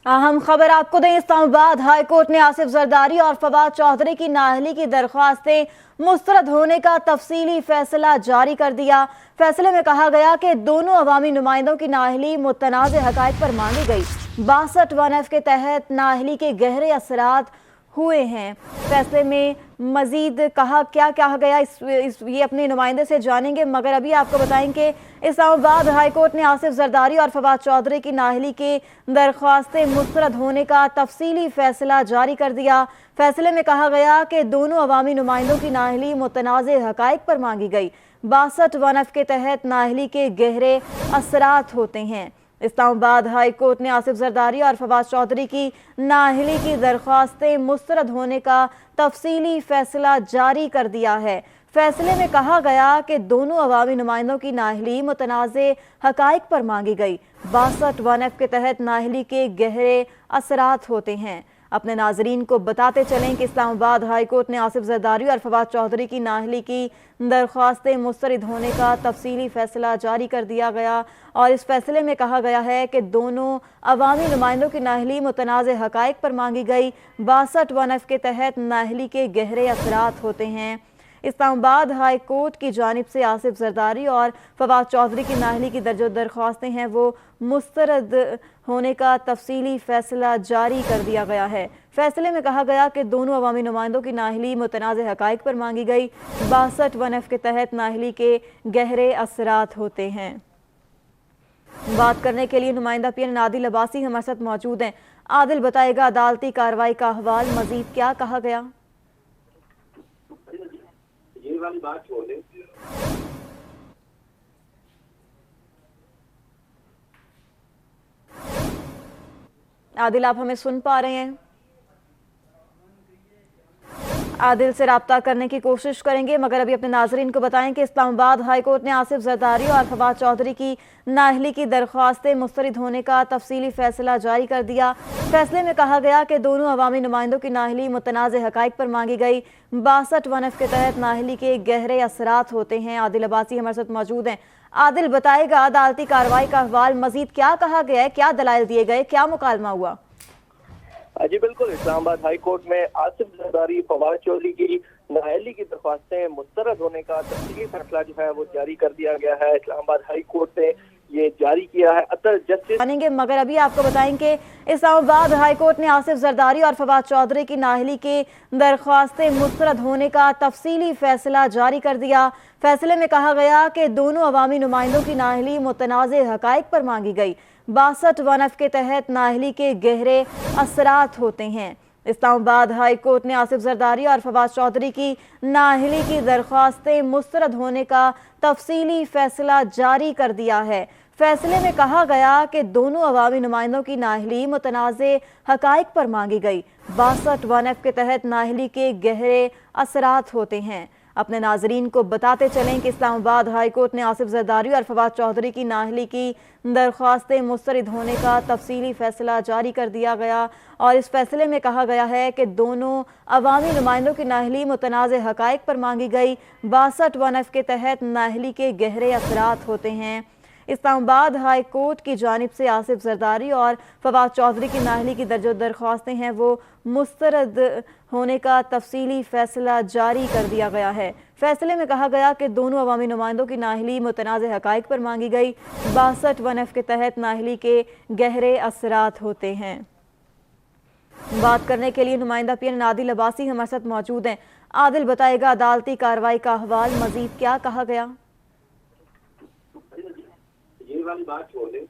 अहम खबर आपको दें, इस्लामाबाद हाई कोर्ट ने आसिफ जरदारी और फवाद चौधरी की नाअहली की दरख्वास्तें मुस्तरद होने का तफसीली फैसला जारी कर दिया। फैसले में कहा गया कि दोनों अवामी नुमाइंदों की नाअहली मुतनाज़ हक़ाइक़ पर मांगी गई। 62 1F के तहत नाअहली के गहरे असरात हुए हैं। फैसले में मजीद क्या कहा गया ये अपने नुमाइंदे से जानेंगे, मगर अभी आपको बताएं कि इस्लामाबाद हाई कोर्ट ने आसिफ जरदारी और फवाद चौधरी की नाअहली की दरख्वास्तें मुस्तरद होने का तफसीली फैसला जारी कर दिया। फैसले में कहा गया कि दोनों अवामी नुमाइंदों की नाअहली मुतनाज़ हक़ाइक़ पर मांगी गई। 62 1F के तहत नाअहली के गहरे असरात होते हैं। इस्लामाबाद हाई कोर्ट ने आसिफ जरदारी और फवाद चौधरी की नाअहली की दरख्वास्तें मुस्तरद होने का तफसीली फैसला जारी कर दिया है। फैसले में कहा गया कि दोनों अवामी नुमाइंदों की नाअहली मुतनाज़े हक़ाइक़ पर मांगी गई। 62 1F के तहत नाअहली के गहरे असरात होते हैं। अपने नाजरीन को बताते चलें कि इस्लामाबाद हाई कोर्ट ने आसिफ जरदारी और फवाद चौधरी की नाअहली की दरख्वास्तें मुस्तरद होने का तफसीली फैसला जारी कर दिया गया और इस फैसले में कहा गया है कि दोनों अवामी नुमाइंदों की नाअहली मुतनाज़ हक़ाइक़ पर मांगी गई। 62 1F के तहत नाअहली के गहरे असरात होते हैं। इस्लामाबाद हाई कोर्ट की जानिब से आसिफ जरदारी और फवाद चौधरी की नाअहली की जो दरख्वास्तें हैं वो मुस्तरद होने का तफसीली फैसला जारी कर दिया गया है। फैसले में कहा गया कि दोनों अवामी नुमाइंदों की नाअहली मुतनाज़ हक़ाइक़ पर मांगी गई। 62 1F के तहत नाअहली के गहरे असरात होते हैं। बात करने के लिए नुमाइंदा पीएन आदिल अब्बासी हमारे साथ मौजूद हैं। आदिल, बताएगा अदालती कार्रवाई का अहवाल, मजीद क्या कहा गया? ये वाली बात छोड़ दें। आदिल, आप हमें सुन पा रहे हैं? आदिल से रब्ता करने की कोशिश करेंगे, मगर अभी अपने नाजरीन को बताएं कि इस्लामाबाद हाई कोर्ट ने आसिफ जरदारी और फवाद चौधरी की नाअहली की दरख्वास्तें मुस्तरद होने का तफसीली फैसला जारी कर दिया। फैसले में कहा गया कि दोनों अवामी नुमाइंदों की नाअहली मुतनाज़ हक़ाइक़ पर मांगी गई। 62 1F के तहत नाअहली के गहरे असरात होते हैं। आदिल अब्बासी हमारे साथ मौजूद हैं। आदिल, बताएगा अदालती कार्रवाई का अहवाल, मजीद क्या कहा गया है, क्या दलाइल दिए गए, क्या मुकालमा हुआ? जी बिल्कुल, इस्लामाबाद हाई कोर्ट में आसिफ जरदारी फवाद चौधरी की नाअहली की दरख्वास्तें मुस्तरद होने का तफसीली फैसला जो है वो जारी कर दिया गया है। इस्लामाबाद हाई कोर्ट ने ये जारी किया है। अतर जस्टिस मानेंगे, मगर अभी आपको बताएं कि इस्लामाबाद हाई कोर्ट ने आसिफ जरदारी और फवाद चौधरी की नाअहली की दरख्वास्तें मुस्तरद होने का तफसीली फैसला जारी कर दिया। फैसले में कहा गया कि दोनों अवामी नुमाइंदों की नाअहली मुतनाज़े हक़ाइक़ पर मांगी गई। 62 1F के तहत नाअहली के गहरे असरात होते हैं। इस्लामाबाद हाई कोर्ट ने आसिफ जरदारी और फवाद चौधरी की नाअहली की दरख्वास्तें मुस्तरद होने का तफसीली फैसला जारी कर दिया है। फैसले में कहा गया कि दोनों अवामी नुमाइंदों की नाअहली मुतनाज़े हक़ाइक़ पर मांगी गई। 62 1F के तहत नाअहली के गहरे असरात होते हैं। अपने नाजरीन को बताते चलें कि इस्लामाबाद हाई कोर्ट ने आसिफ जरदारी और फवाद चौधरी की नाअहली की दरख्वास्तें मुस्तरद होने का तफसीली फैसला जारी कर दिया गया और इस फैसले में कहा गया है कि दोनों अवामी नुमाइंदों की नाअहली मुतनाज़ हक़ाइक़ पर मांगी गई। 62 1F के तहत नाअहली के गहरे असरात होते हैं। इस्लामाबाद हाई कोर्ट की जानिब से आसिफ जरदारी और फवाद चौधरी की नाअहली की जो दरख्वास्तें हैं वो मुस्तरद होने का तफसीली फैसला जारी कर दिया गया है। फैसले में कहा गया कि दोनों अवामी नुमाइंदों की नाअहली मुतनाज़ हक़ाइक़ पर मांगी गई। 62 1F के तहत नाअहली के गहरे असरात होते हैं। बात करने के लिए नुमाइंदा पीएन आदिल अब्बासी हमारे साथ मौजूद हैं। आदिल, बताएगा अदालती कार्रवाई का अहवाल, मजीद क्या कहा गया? ये वाली बात छोड़ दें।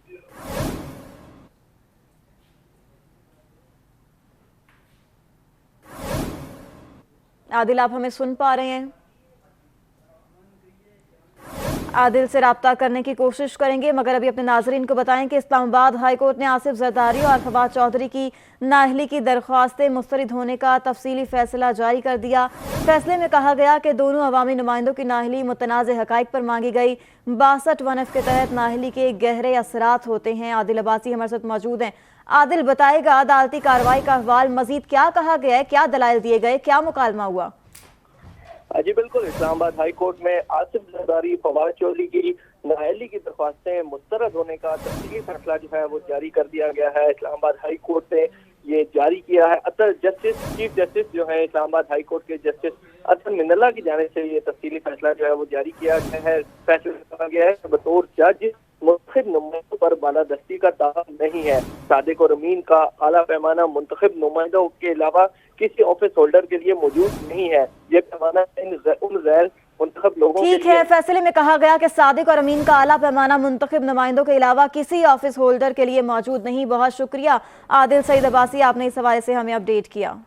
आदिल, आप हमें सुन पा रहे हैं? आदिल से रब्ता करने की कोशिश करेंगे, मगर अभी अपने नाजरीन को बताएं कि इस्लामाबाद हाई कोर्ट ने आसिफ जरदारी और फवाद चौधरी की नाअहली की दरख्वास्तें मुस्तरद होने का तफसीली फैसला जारी कर दिया। फैसले में कहा गया कि दोनों अवामी नुमाइंदों की नाअहली मुतनाज़ हक़ाइक़ पर मांगी गई। 62 1F के तहत नाअहली के गहरे असरात होते हैं। आदिल अब्बासी हमारे साथ मौजूद हैं। आदिल, बताएगा अदालती कार्रवाई का अहवाल, मजीद क्या कहा गया है, क्या दलाइल दिए गए, क्या मुकालमा हुआ? जी बिल्कुल, इस्लामाबाद हाई कोर्ट में आसिफ जरदारी फवाद चौधरी की नाअहली की दरख्वास्तें मुस्तरद होने का तफसीली फैसला जो है वो जारी कर दिया गया है। इस्लामाबाद हाई कोर्ट ने ये जारी किया है। अतर जस्टिस चीफ जस्टिस जो है इस्लामाबाद हाई कोर्ट के जस्टिस अतर मिनल्ला की जानिब से ये तफसीली फैसला जो है वो जारी किया गया है। फैसला कहा गया है कि बतौर जज मुंतखब नुमाइंदों पर बालादस्ती का दावा नहीं है। सादिक और अमीन का आला पैमाना मुंतखब नुमाइंदों के अलावा किसी ऑफिस होल्डर के लिए मौजूद नहीं है। ये पैमाना उन गैर मुंतखब लोगों ठीक है, फैसले में कहा गया कि सादिक और अमीन का आला पैमाना मुंतखब नुमाइंदों के अलावा किसी ऑफिस होल्डर के लिए मौजूद नहीं। बहुत शुक्रिया आदिल सईद अब्बासी, आपने इस हवाले से हमें अपडेट किया।